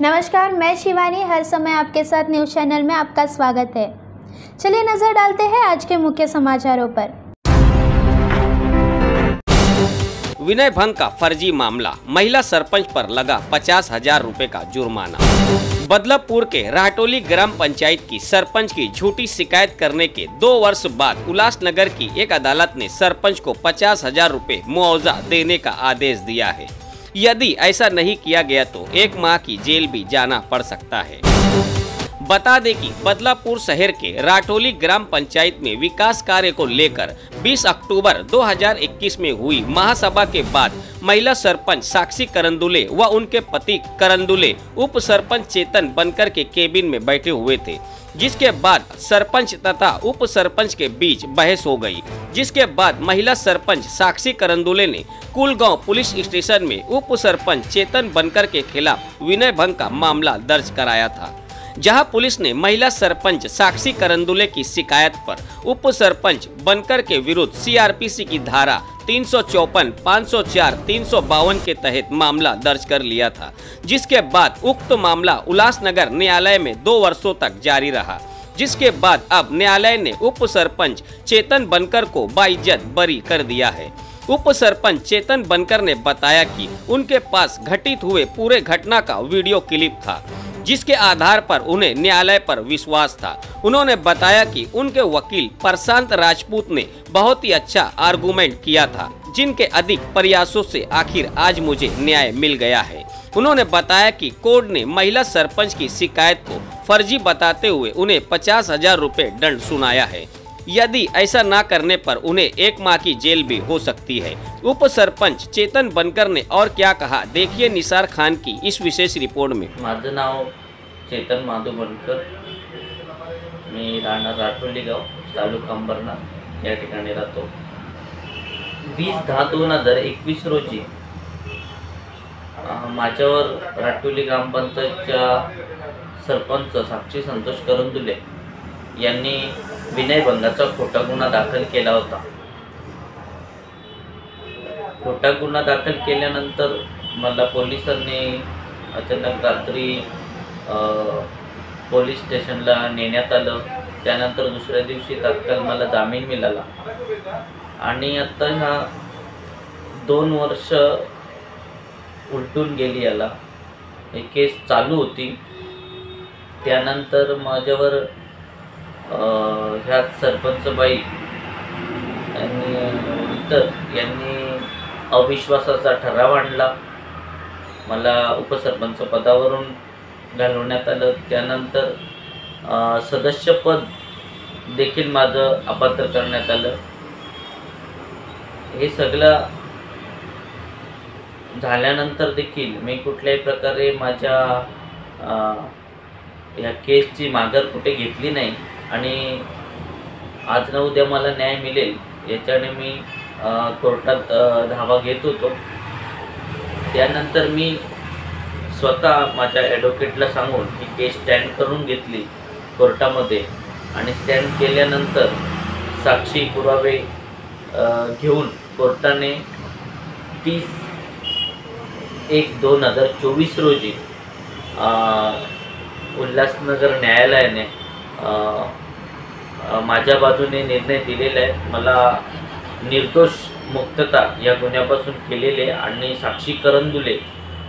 नमस्कार, मैं शिवानी हर समय आपके साथ न्यूज़ चैनल में आपका स्वागत है। चलिए नजर डालते हैं आज के मुख्य समाचारों पर। विनय भंग का फर्जी मामला, महिला सरपंच पर लगा 50,000 रुपए का जुर्माना। बदलापुर के राहटोली ग्राम पंचायत की सरपंच की झूठी शिकायत करने के 2 वर्ष बाद उल्लासनगर की एक अदालत ने सरपंच को 50,000 रुपए मुआवजा देने का आदेश दिया है। यदि ऐसा नहीं किया गया तो 1 माह की जेल भी जाना पड़ सकता है। बता दें कि बदलापुर शहर के राहटोली ग्राम पंचायत में विकास कार्य को लेकर 20 अक्टूबर 2021 में हुई महासभा के बाद महिला सरपंच साक्षी करंदुले व उनके पति करंदुले उप सरपंच चेतन बनकर के केबिन में बैठे हुए थे, जिसके बाद सरपंच तथा उप सरपंच के बीच बहस हो गई। जिसके बाद महिला सरपंच साक्षी करंदुले ने कुलगांव पुलिस स्टेशन में उप सरपंच चेतन बनकर के खिलाफ विनय भंग का मामला दर्ज कराया था, जहां पुलिस ने महिला सरपंच साक्षी करंदुले की शिकायत पर उप सरपंच बनकर के विरुद्ध सीआरपीसी की धारा 354, 504, 352 के तहत मामला दर्ज कर लिया था। जिसके बाद उक्त मामला उल्लासनगर न्यायालय में 2 वर्षों तक जारी रहा, जिसके बाद अब न्यायालय ने उप सरपंच चेतन बनकर को बाइज्जत बरी कर दिया है। उप सरपंच चेतन बनकर ने बताया कि उनके पास घटित हुए पूरे घटना का वीडियो क्लिप था, जिसके आधार पर उन्हें न्यायालय पर विश्वास था। उन्होंने बताया कि उनके वकील प्रशांत राजपूत ने बहुत ही अच्छा आर्गुमेंट किया था, जिनके अधिक प्रयासों से आखिर आज मुझे न्याय मिल गया है। उन्होंने बताया कि कोर्ट ने महिला सरपंच की शिकायत को फर्जी बताते हुए उन्हें 50,000 रुपए दंड सुनाया है। यदि ऐसा ना करने पर उन्हें 1 माह की जेल भी हो सकती है। उप सरपंच चेतन बनकर ने और क्या कहा, देखिए निसार खान की इस विशेष रिपोर्ट में। माझं नाव चेतन माधव बनकर, मी राहणार राहटोली गाव, तालुका अंबरनाथ या ठिकाणी राहतो। 20/10/2021 रोजी माझ्यावर राहटोली ग्रामपंचायतच्या सरपंच साक्षी संतोष करंदुले यांनी विनय भंगाचा खोटा गुन्हा दाखल केला होता। खोटा गुन्हा दाखल केल्यानंतर मला पोलिसांनी अचानक रात्री पोलीस स्टेशनला नेण्यात आलं। त्यानंतर दुसऱ्या दिवशी तात्काळ मला जामीन मिळाला आणि आता ह्या 2 वर्ष उलटून गेली याला। ही केस चालू होती। त्यानंतर माझ्यावर ह्या सरपंचबाई आणि इतर यांनी अविश्वासाचा ठराव आणला। मला उपसरपंच पदावरून घालवण्यात आलं। त्यानंतर सदस्यपद देखील माझं अपात्र करण्यात आलं। हे सगळं झाल्यानंतर देखील मी कुठल्याही प्रकारे माझ्या या केसची माघार कुठे घेतली नाही आणि आज ना उद्या मला न्याय मिळेल याच्याने मी कोर्टात धावा घेत होतो। त्यानंतर मी स्वतः माझ्या ॲडव्होकेटला सांगून ही केस स्टँड करून घेतली कोर्टामध्ये आणि स्टँड केल्यानंतर साक्षी पुरावे घेऊन कोर्टाने 30/1/2024 रोजी उल्हासनगर न्यायालयाने माझ्या बाजूने निर्णय दिलेला आहे। मला निर्दोष मुक्तता या गुन्ह्यापासून केलेले आणि साक्षी करंदुले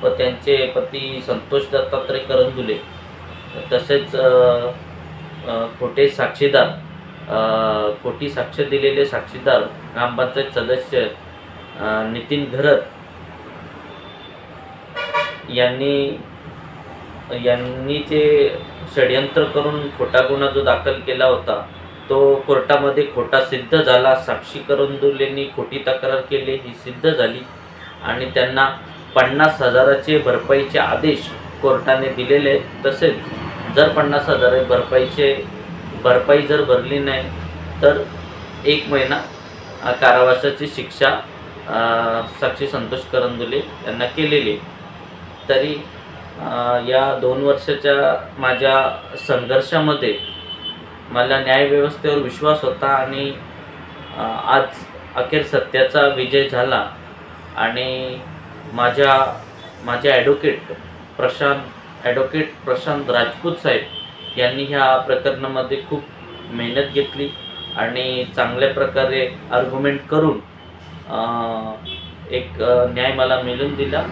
व त्यांचे पती संतोष दत्तात्रय करंदुले तसेच खोटी साक्ष दिलेले साक्षीदार ग्रामपंचायत सदस्य नितीन घरत यांनी जे षडयंत्र करून खोटा गुन्हा जो दाखल केला होता तो कोर्टामध्ये खोटा सिद्ध झाला। साक्षी करंदुलेंनी खोटी तक्रार केली, ही सिद्ध झाली आणि त्यांना 50,000चे भरपाईचे आदेश कोर्टाने दिलेले। तसेच जर 50,000 भरपाई जर भरली नाही तर 1 महिना कारावासाची शिक्षा साक्षी संतोष करंदुले यांना केलेली। तरी या 2 वर्षाच्या माझ्या संघर्षामध्ये मला न्यायव्यवस्थेवर विश्वास होता आणि आज अखेर सत्याचा विजय झाला आणि माझे ॲडव्होकेट प्रशांत ॲडव्होकेट प्रशांत राजपूत साहेब यांनी ह्या प्रकरणामध्ये खूप मेहनत घेतली आणि चांगल्या प्रकारे आर्ग्युमेंट करून एक न्याय मला मिळवून दिला,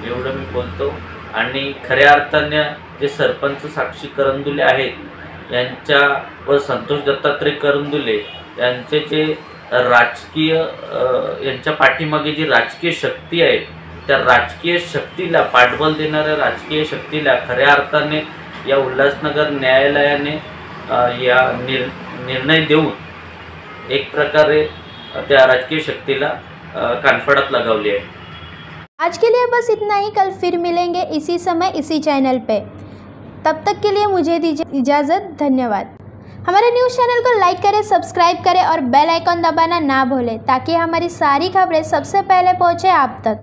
एवढं मी बोलतो. आणि खऱ्या अर्थाने जे सरपंच साक्षी करंदुले आहेत यांच्या व संतोष दत्तात्रय करंदुले यांचे जे राजकीय यांच्या पाठीमागे जी राजकीय शक्ती आहे, त्या राजकीय शक्तीला पाठबळ देणाऱ्या राजकीय शक्तीला खऱ्या अर्थाने या उल्हासनगर न्यायालयाने या निर्णय देऊन एक प्रकारे त्या राजकीय शक्तीला कानफडात लगावली आहे. आज के लिए बस इतना ही. कल फिर मिलेंगे इसी समय इसी चैनल पे. तब तक के लिए मुझे दीजिए इजाज़त. धन्यवाद. हमारे न्यूज़ चैनल को लाइक करें, सब्सक्राइब करें और बेल आइकॉन दबाना ना भूलें ताकि हमारी सारी खबरें सबसे पहले पहुंचे आप तक.